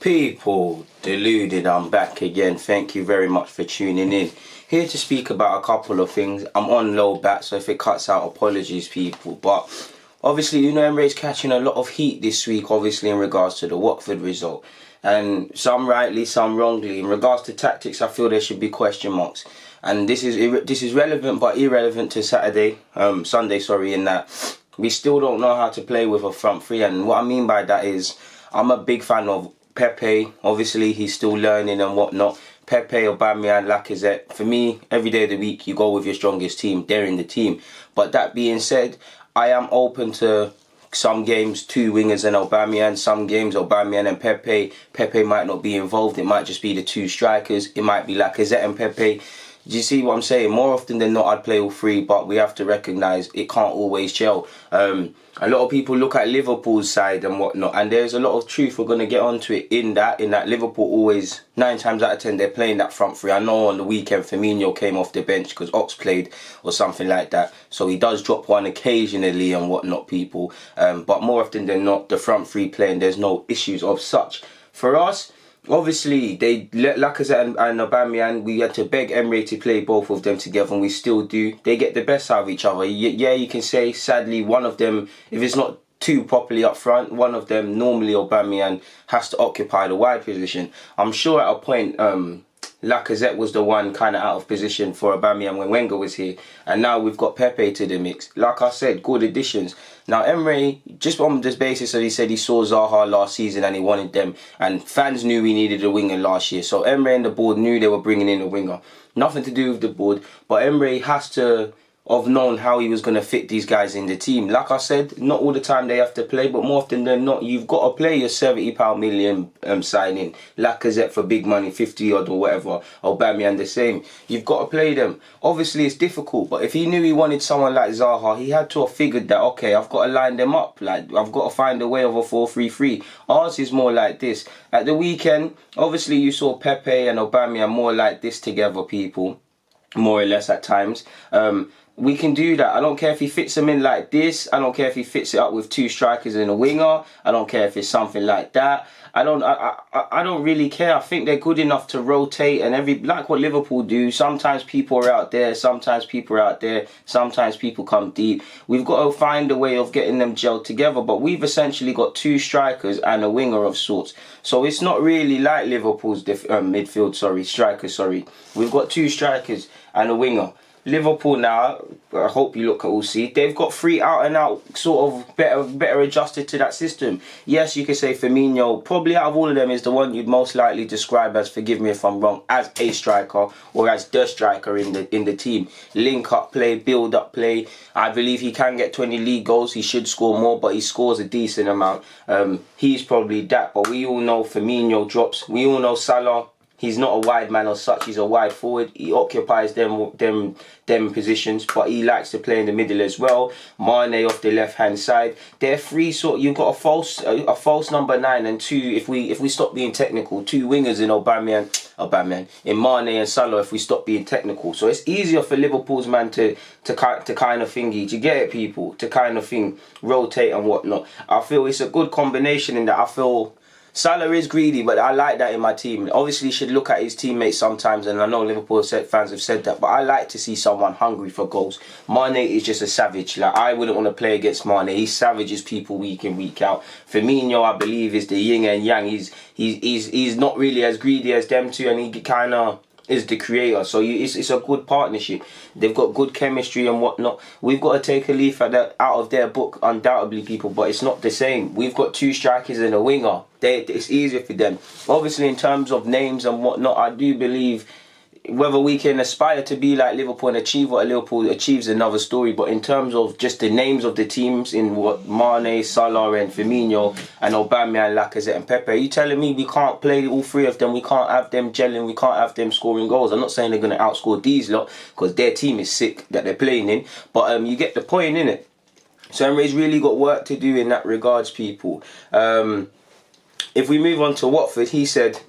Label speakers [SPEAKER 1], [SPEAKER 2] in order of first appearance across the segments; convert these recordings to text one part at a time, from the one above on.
[SPEAKER 1] People, Deluded, I'm back again. Thank you very much for tuning in. Here to speak about a couple of things. I'm on low bat, so if it cuts out, apologies, people. But obviously, Emre's catching a lot of heat this week, obviously, in regards to the Watford result. And some rightly, some wrongly. In regards to tactics, I feel there should be question marks. And this is relevant but irrelevant to Sunday, in that we still don't know how to play with a front three. And what I mean by that is, I'm a big fan of Pepe. Obviously, he's still learning and whatnot. Pepe, Aubameyang, Lacazette. For me, every day of the week, you go with your strongest team. They're in the team. But that being said, I am open to some games, two wingers and Aubameyang. Some games, Aubameyang and Pepe. Pepe might not be involved. It might just be the two strikers. It might be Lacazette and Pepe. Do you see what I'm saying? More often than not, I'd play all three, but we have to recognise it can't always gel. A lot of people look at Liverpool's side and whatnot, and there's a lot of truth. We're going to get onto it in that Liverpool always, 9 times out of 10, they're playing that front three. I know on the weekend, Firmino came off the bench because Ox played or something like that. So he does drop one occasionally and whatnot, people. But more often than not, the front three playing, there's no issues of such. For us, obviously, they let Lacazette and Aubameyang, we had to beg Emre to play both of them together, and we still do. They get the best out of each other. Yeah, you can say, sadly, one of them, if it's not two properly up front, one of them, normally Aubameyang, has to occupy the wide position. I'm sure at a point, Lacazette was the one kind of out of position for Aubameyang when Wenger was here, and now we've got Pepe to the mix. Like I said, good additions. Now Emre, just on this basis that he said he saw Zaha last season and he wanted them, and fans knew we needed a winger last year, so Emre and the board knew they were bringing in a winger. Nothing to do with the board, but Emre has to have known how he was going to fit these guys in the team. Like I said, not all the time they have to play, but more often than not, you've got to play your £70 million signing. Lacazette for big money, 50 odd or whatever. Aubameyang the same. You've got to play them. Obviously, it's difficult, but if he knew he wanted someone like Zaha, he had to have figured that, okay, I've got to line them up. Like, I've got to find a way of a 4-3-3. Ours is more like this. At the weekend, obviously, you saw Pepe and Aubameyang more like this together, people. More or less at times. We can do that. I don't care if he fits them in like this. I don't care if he fits it up with two strikers and a winger. I don't care if it's something like that. I don't really care. I think they're good enough to rotate and like what Liverpool do. Sometimes people are out there, sometimes people are out there, sometimes people come deep. We've got to find a way of getting them gelled together, but we've essentially got two strikers and a winger of sorts. So it's not really like Liverpool's strikers. We've got two strikers and a winger. Liverpool now, I hope you look at all see, they've got 3 out and out sort of better adjusted to that system. Yes, you could say Firmino, probably out of all of them, is the one you'd most likely describe as, forgive me if I'm wrong, as a striker or as the striker in the team. Link up play, build up play. I believe he can get 20 league goals. He should score more, but he scores a decent amount. He's probably that, but we all know Firmino drops. We all know Salah. He's not a wide man as such. He's a wide forward. He occupies them positions, but he likes to play in the middle as well. Mane off the left hand side. They're three sort. You've got a false number 9 and 2. If we stop being technical, 2 wingers in Aubameyang, in Mane and Salah. If we stop being technical, so it's easier for Liverpool's man to kind of thingy. Do you get it, people? To kind of thing, rotate and whatnot. I feel it's a good combination in that. I feel Salah is greedy, but I like that in my team. Obviously, he should look at his teammates sometimes, and I know Liverpool fans have said that, but I like to see someone hungry for goals. Mane is just a savage. Like, I wouldn't want to play against Mane. He savages people week in, week out. Firmino, I believe, is the yin and yang. He's not really as greedy as them two, and he kind of is the creator. So it's a good partnership. They've got good chemistry and whatnot. We've got to take a leaf out of their book, undoubtedly, people, but it's not the same. We've got 2 strikers and a winger. It's easier for them. Obviously, in terms of names and whatnot, I do believe whether we can aspire to be like Liverpool and achieve what Liverpool achieves, another story. But in terms of just the names of the teams, in what Mane, Salah and Firmino and Aubameyang, Lacazette and Pepe, are you telling me we can't play all 3 of them? We can't have them gelling, we can't have them scoring goals. I'm not saying they're going to outscore these lot, because their team is sick that they're playing in, but you get the point, innit? So Emre's really got work to do in that regards, people. If we move on to Watford, he said,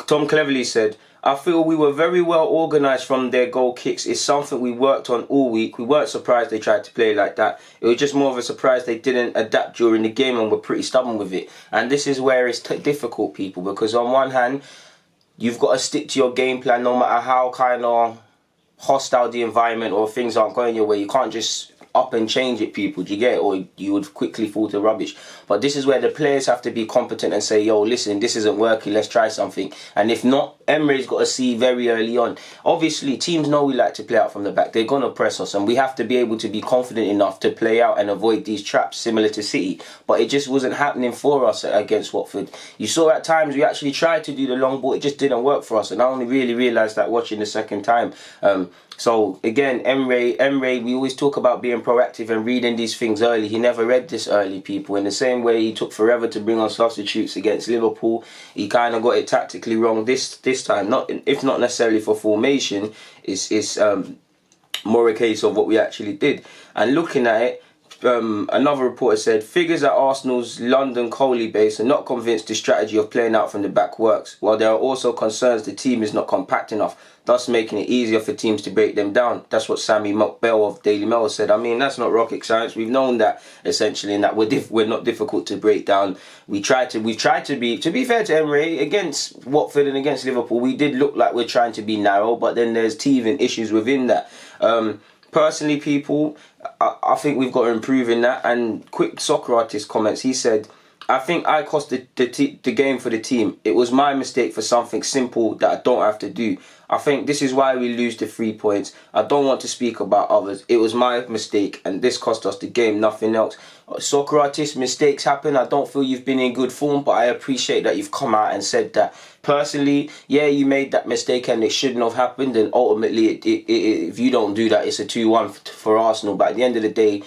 [SPEAKER 1] Tom Cleverley said, I feel we were very well organised from their goal kicks. It's something we worked on all week. We weren't surprised they tried to play like that. It was just more of a surprise they didn't adapt during the game and were pretty stubborn with it. And this is where it's difficult, people, because on one hand, you've got to stick to your game plan no matter how kind of hostile the environment or things aren't going your way. You can't just up and change it, people. Do you get it? Or you would quickly fall to rubbish. But this is where the players have to be competent and say, yo, listen, this isn't working, let's try something. And if not, Emre's got to see very early on. Obviously, teams know we like to play out from the back. They're going to press us, and we have to be able to be confident enough to play out and avoid these traps similar to City. But it just wasn't happening for us against Watford. You saw at times we actually tried to do the long ball. It just didn't work for us. And I only really realised that watching the second time. So again, Emre, we always talk about being proactive and reading these things early. He never read this early, people. In the same way he took forever to bring on substitutes against Liverpool, he kind of got it tactically wrong this time. If not necessarily for formation, it's more a case of what we actually did. And looking at it, another reporter said, figures at Arsenal's London Coley base are not convinced the strategy of playing out from the back works, while there are also concerns the team is not compact enough, thus making it easier for teams to break them down. That's what Sammy Bell of Daily Mail said. I mean, that's not rocket science. We've known that, essentially, and that we're not difficult to break down. We've tried to be fair to Emre, against Watford and against Liverpool, we did look like we're trying to be narrow, but then there's teething issues within that. Personally, people, I think we've got to improve in that. And quick soccer artist comments, he said, I think I cost the game for the team. It was my mistake for something simple that I don't have to do. I think this is why we lose the 3 points. I don't want to speak about others. It was my mistake and this cost us the game, nothing else. Soccer artist, mistakes happen. I don't feel you've been in good form, but I appreciate that you've come out and said that. Personally, yeah, you made that mistake and it shouldn't have happened, and ultimately if you don't do that, it's a 2-1 for Arsenal. But at the end of the day,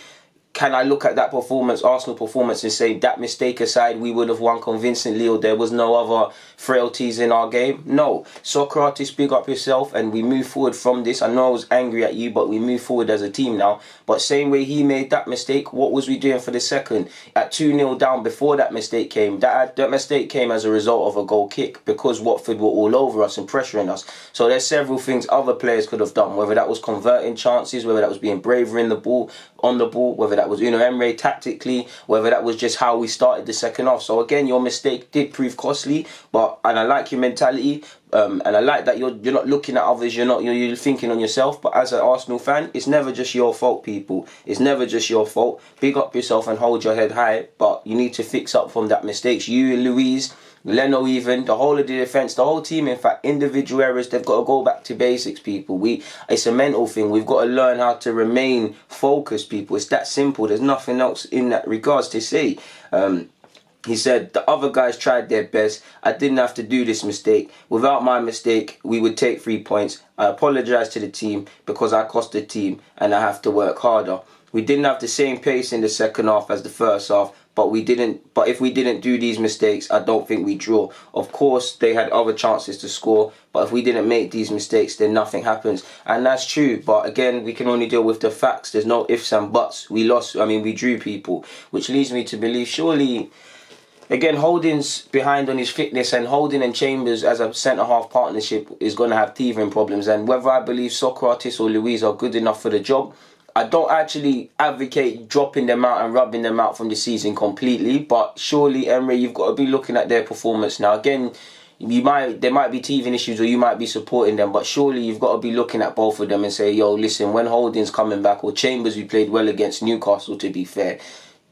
[SPEAKER 1] can I look at that performance, Arsenal performance, and say that mistake aside, we would have won convincingly, or there was no other frailties in our game? No. Soccer artist, big up yourself, and we move forward from this. I know I was angry at you, but we move forward as a team now. But same way he made that mistake, what was we doing for the second? At 2-0 down before that mistake came. That mistake came as a result of a goal kick because Watford were all over us and pressuring us. So there's several things other players could have done, whether that was converting chances, whether that was being braver on the ball, whether that was Emre tactically, whether that was just how we started the second half. So again, your mistake did prove costly, and I like your mentality, and I like that you're not looking at others, you're thinking on yourself. But as an Arsenal fan, it's never just your fault, people. It's never just your fault. Big up yourself and hold your head high, but you need to fix up from that mistakes. You, Luis, Leno, even the whole of the defence, the whole team, in fact, individual errors, they've got to go back to basics, people. It's a mental thing. We've got to learn how to remain focused, people. It's that simple. There's nothing else in that regards to say. He said, the other guys tried their best. I didn't have to do this mistake. Without my mistake, we would take 3 points. I apologise to the team because I cost the team and I have to work harder. We didn't have the same pace in the second half as the first half, but if we didn't do these mistakes, I don't think we draw. Of course, they had other chances to score, but if we didn't make these mistakes, then nothing happens. And that's true, but again, we can only deal with the facts. There's no ifs and buts. We drew, people, which leads me to believe, surely, again, Holding's behind on his fitness, and Holding and Chambers as a centre-half partnership is going to have teething problems. And whether I believe Socrates or Luis are good enough for the job, I don't actually advocate dropping them out and rubbing them out from the season completely. But surely, Emre, you've got to be looking at their performance now. Again, there might be teething issues or you might be supporting them, but surely you've got to be looking at both of them and say, yo, listen, when Holding's coming back, or Chambers, who played well against Newcastle, to be fair,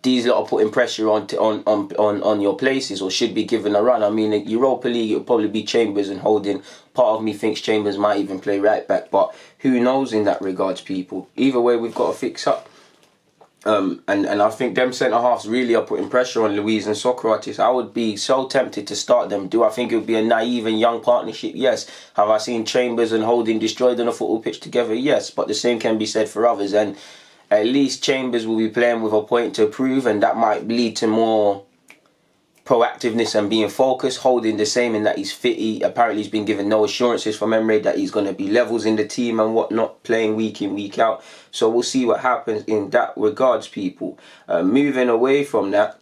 [SPEAKER 1] these lot are putting pressure on your places, or should be given a run. I mean, in Europa League, it'll probably be Chambers and Holding. Part of me thinks Chambers might even play right back, but who knows in that regards, people. Either way, we've got to fix up. And I think them centre-halves really are putting pressure on Luis and Socrates. I would be so tempted to start them. Do I think it would be a naive and young partnership? Yes. Have I seen Chambers and Holding destroyed on a football pitch together? Yes. But the same can be said for others. And at least Chambers will be playing with a point to prove, and that might lead to more proactiveness and being focused. Holding the same in that he's fit. Apparently he's been given no assurances from Emre that he's going to be levels in the team and whatnot, playing week in, week out. So we'll see what happens in that regards, people. Moving away from that,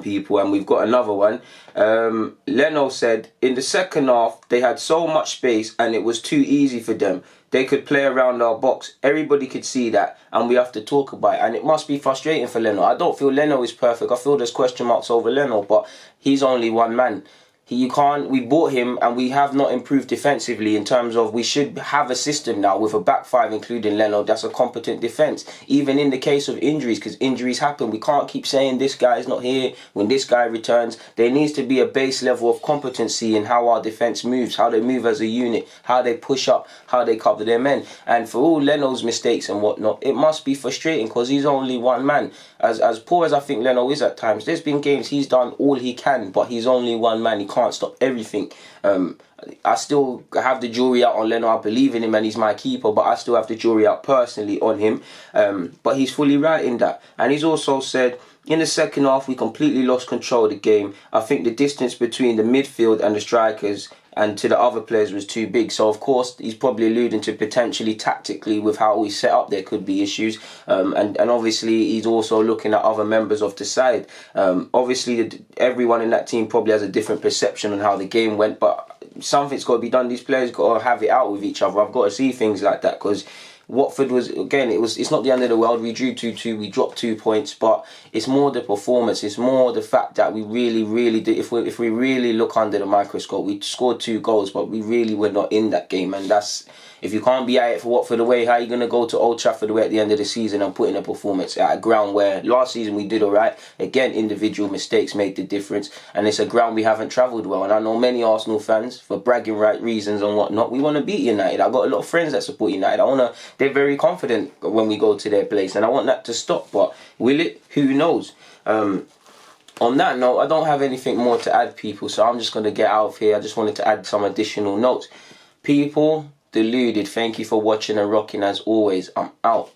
[SPEAKER 1] people, and we've got another one. Leno said in the second half they had so much space and it was too easy for them. They could play around our box. Everybody could see that, and we have to talk about it. And it must be frustrating for Leno. I don't feel Leno is perfect. I feel there's question marks over Leno, but he's only one man. We bought him and we have not improved defensively in terms of we should have a system now with a back five including Leno that's a competent defence. Even in the case of injuries, because injuries happen, we can't keep saying this guy is not here when this guy returns. There needs to be a base level of competency in how our defence moves, how they move as a unit, how they push up, how they cover their men. And for all Leno's mistakes and whatnot, it must be frustrating because he's only one man. As poor as I think Leno is at times, there's been games he's done all he can, but he's only one man. He can't stop everything. I still have the jury out on Leno. I believe in him and he's my keeper, but I still have the jury out personally on him. But he's fully right in that. And he's also said, in the second half, we completely lost control of the game. I think the distance between the midfield and the strikers and to the other players was too big. So, of course, he's probably alluding to potentially tactically with how we set up there could be issues. And obviously, he's also looking at other members of the side. Obviously, everyone in that team probably has a different perception on how the game went, but something's got to be done. These players got to have it out with each other. I've got to see things like that because Watford was, again, it's not the end of the world. We drew 2-2, we dropped 2 points, but it's more the performance. It's more the fact that we really did. If we really look under the microscope, we scored 2 goals, but we really were not in that game. And that's, if you can't be at it for Watford away, how are you going to go to Old Trafford away at the end of the season and put in a performance at a ground where last season we did alright? Again, individual mistakes made the difference, and it's a ground we haven't travelled well. And I know many Arsenal fans, for bragging right reasons and whatnot, we want to beat United. I've got a lot of friends that support United. They're very confident when we go to their place, and I want that to stop. But will it? Who knows? On that note, I don't have anything more to add, people, so I'm just going to get out of here. I just wanted to add some additional notes. People, Deluded, thank you for watching and rocking as always. I'm out.